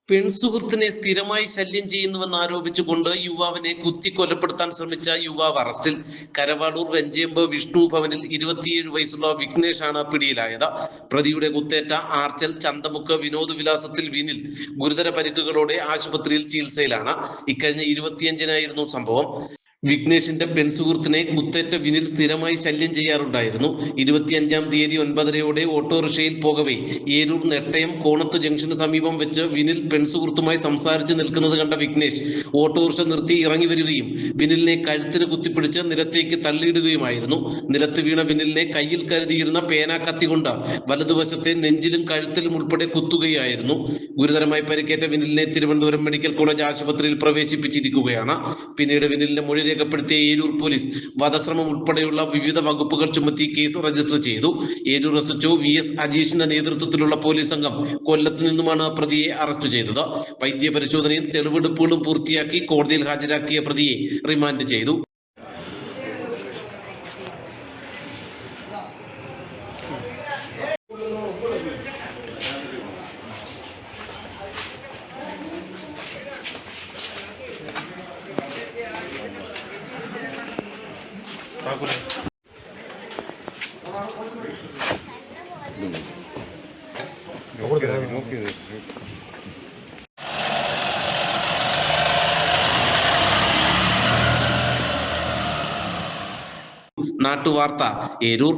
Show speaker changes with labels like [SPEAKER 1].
[SPEAKER 1] പെൺസുഹൃത്തിനെ സ്ഥിരമായി ശല്യം ചെയ്യുന്നുവെന്ന് ആരോപിച്ചുകൊണ്ട് യുവാവിനെ കുത്തിക്കൊലപ്പെടുത്താൻ ശ്രമിച്ച യുവാവ് അറസ്റ്റിൽ. കരവാളൂർ വെഞ്ചേമ്പ് വിഷ്ണു ഭവനിൽ 27 വയസ്സുള്ള വിഘ്നേഷാണ് പിടിയിലായത്. പ്രതിയുടെ കുത്തേറ്റ ആർച്ചൽ ചന്തമുക്ക് വിനോദ് വിലാസത്തിൽ വിനിൽ ഗുരുതര പരിക്കുകളോടെ ആശുപത്രിയിൽ ചികിത്സയിലാണ്. ഇക്കഴിഞ്ഞ 25-നായിരുന്നു സംഭവം. വിഘ്നേഷിന്റെ പെൺസുഹൃത്തിനെ കുത്തേറ്റ വിനിൽ സ്ഥിരമായി ശല്യം ചെയ്യാറുണ്ടായിരുന്നു. 25-ാം തീയതി 9:30-യോടെ ഓട്ടോറിക്ഷയിൽ പോകവേ ഏരൂർ നെട്ടയം കോണത്ത് ജംഗ്ഷന് സമീപം വെച്ച് വിനിൽ പെൺസുഹൃത്തുമായി സംസാരിച്ച് നിൽക്കുന്നത് കണ്ട വിഘ്നേഷ് ഓട്ടോറിക്ഷ നിർത്തി ഇറങ്ങി വരികയും വിനിലിനെ കഴുത്തിന് കുത്തിപ്പിടിച്ച് നിലത്തേക്ക് തള്ളിയിടുകയുമായിരുന്നു. നിലത്ത് വീണ വിനിലിനെ കയ്യിൽ കരുതിയിരുന്ന പേന കത്തി കൊണ്ട് വലതുവശത്തെ നെഞ്ചിലും കഴുത്തിലും ഉൾപ്പെടെ കുത്തുകയായിരുന്നു. ഗുരുതരമായി പരിക്കേറ്റ വിനിലിനെ തിരുവനന്തപുരം മെഡിക്കൽ കോളേജ് ആശുപത്രിയിൽ പ്രവേശിപ്പിച്ചിരിക്കുകയാണ്. പിന്നീട് വിനിലിന്റെ മൊഴി രേഖപ്പെടുത്തിയ ഏരൂർ പോലീസ് വധശ്രമം ഉൾപ്പെടെയുള്ള വിവിധ വകുപ്പുകൾ ചുമത്തി കേസ് രജിസ്റ്റർ ചെയ്തു. ഏരൂർ എസ്എച്ച്ഒ VS അജീഷിന്റെ നേതൃത്വത്തിലുള്ള പോലീസ് സംഘം കൊല്ലത്ത് നിന്നുമാണ് പ്രതിയെ അറസ്റ്റ് ചെയ്തത്. വൈദ്യപരിശോധനയും തെളിവെടുപ്പുകളും പൂർത്തിയാക്കി കോടതിയിൽ ഹാജരാക്കിയ പ്രതിയെ റിമാൻഡ് ചെയ്തു. നാട്ടുവാർത്ത, ഏരൂർ.